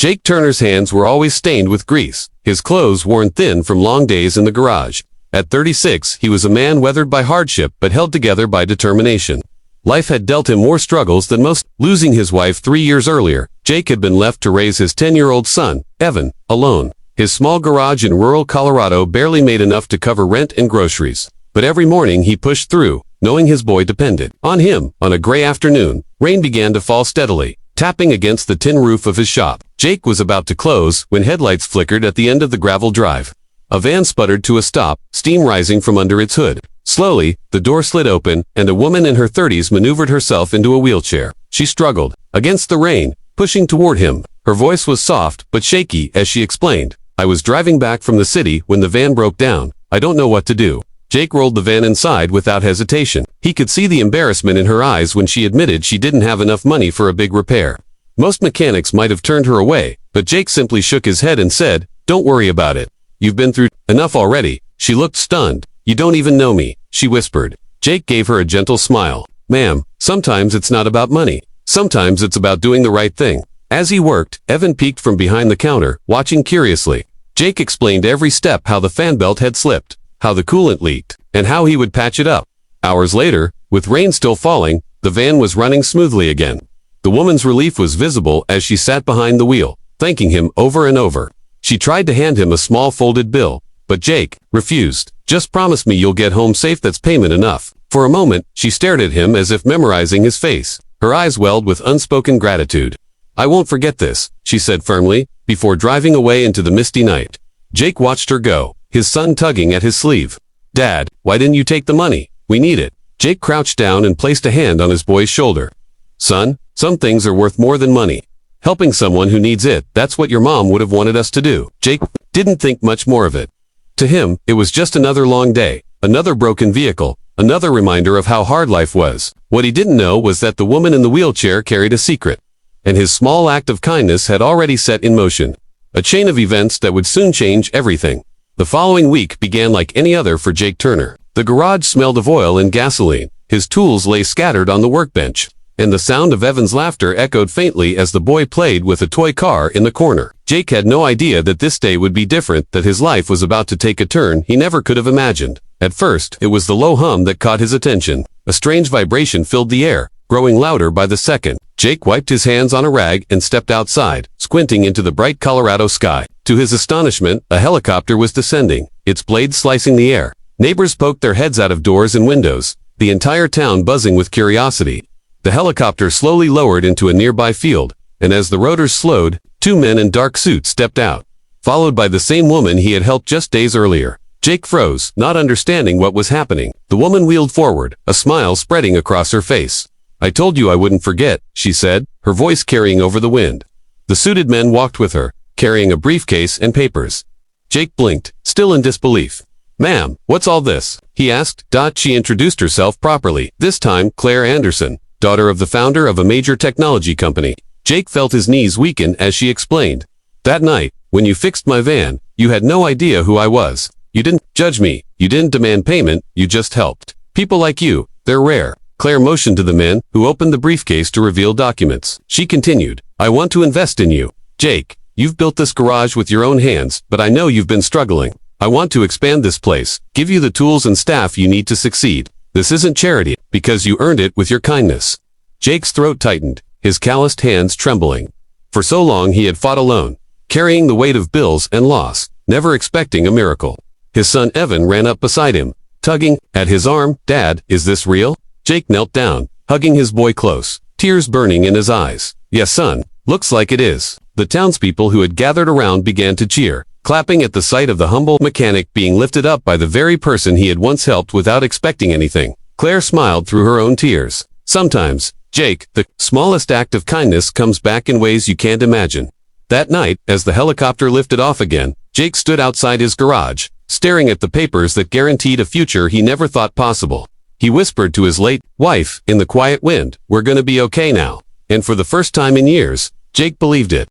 Jake Turner's hands were always stained with grease, his clothes worn thin from long days in the garage. At 36, he was a man weathered by hardship but held together by determination. Life had dealt him more struggles than most. Losing his wife 3 years earlier, Jake had been left to raise his 10-year-old son, Evan, alone. His small garage in rural Colorado barely made enough to cover rent and groceries. But every morning he pushed through, knowing his boy depended on him. On a gray afternoon, rain began to fall steadily, tapping against the tin roof of his shop. Jake was about to close when headlights flickered at the end of the gravel drive. A van sputtered to a stop, steam rising from under its hood. Slowly, the door slid open, and a woman in her 30s maneuvered herself into a wheelchair. She struggled against the rain, pushing toward him. Her voice was soft but shaky as she explained, "I was driving back from the city when the van broke down. I don't know what to do." Jake rolled the van inside without hesitation. He could see the embarrassment in her eyes when she admitted she didn't have enough money for a big repair. Most mechanics might have turned her away, but Jake simply shook his head and said, "Don't worry about it. You've been through enough already." She looked stunned. "You don't even know me," she whispered. Jake gave her a gentle smile. "Ma'am, sometimes it's not about money. Sometimes it's about doing the right thing." As he worked, Evan peeked from behind the counter, watching curiously. Jake explained every step: how the fan belt had slipped, how the coolant leaked, and how he would patch it up. Hours later, with rain still falling, the van was running smoothly again. The woman's relief was visible as she sat behind the wheel, thanking him over and over. She tried to hand him a small folded bill, but Jake refused. "Just promise me you'll get home safe. That's payment enough." For a moment, she stared at him as if memorizing his face. Her eyes welled with unspoken gratitude. "I won't forget this," she said firmly, before driving away into the misty night. Jake watched her go, his son tugging at his sleeve. "Dad, why didn't you take the money? We need it." Jake crouched down and placed a hand on his boy's shoulder. "Son, some things are worth more than money. Helping someone who needs it, that's what your mom would have wanted us to do." Jake didn't think much more of it. To him, it was just another long day, another broken vehicle, another reminder of how hard life was. What he didn't know was that the woman in the wheelchair carried a secret, and his small act of kindness had already set in motion a chain of events that would soon change everything. The following week began like any other for Jake Turner. The garage smelled of oil and gasoline. His tools lay scattered on the workbench, and the sound of Evan's laughter echoed faintly as the boy played with a toy car in the corner. Jake had no idea that this day would be different, that his life was about to take a turn he never could have imagined. At first, it was the low hum that caught his attention. A strange vibration filled the air, growing louder by the second. Jake wiped his hands on a rag and stepped outside, squinting into the bright Colorado sky. To his astonishment, a helicopter was descending, its blades slicing the air. Neighbors poked their heads out of doors and windows, the entire town buzzing with curiosity. The helicopter slowly lowered into a nearby field, and as the rotors slowed, 2 men in dark suits stepped out, followed by the same woman he had helped just days earlier. Jake froze, not understanding what was happening. The woman wheeled forward, a smile spreading across her face. "I told you I wouldn't forget," she said, her voice carrying over the wind. The suited men walked with her, carrying a briefcase and papers. Jake blinked, still in disbelief. "Ma'am, what's all this?" he asked. She introduced herself properly, this time Claire Anderson, daughter of the founder of a major technology company. Jake felt his knees weaken as she explained. "That night, when you fixed my van, you had no idea who I was. You didn't judge me, you didn't demand payment, you just helped. People like you, they're rare." Claire motioned to the men, who opened the briefcase to reveal documents. She continued, "I want to invest in you. Jake, you've built this garage with your own hands, but I know you've been struggling. I want to expand this place, give you the tools and staff you need to succeed. This isn't charity, because you earned it with your kindness." Jake's throat tightened, his calloused hands trembling. For so long he had fought alone, carrying the weight of bills and loss, never expecting a miracle. His son Evan ran up beside him, tugging at his arm. "Dad, is this real?" Jake knelt down, hugging his boy close, tears burning in his eyes. "Yes, son, looks like it is." The townspeople who had gathered around began to cheer, clapping at the sight of the humble mechanic being lifted up by the very person he had once helped without expecting anything. Claire smiled through her own tears. "Sometimes, Jake, the smallest act of kindness comes back in ways you can't imagine." That night, as the helicopter lifted off again, Jake stood outside his garage, staring at the papers that guaranteed a future he never thought possible. He whispered to his late wife, in the quiet wind, "We're gonna be okay now." And for the first time in years, Jake believed it.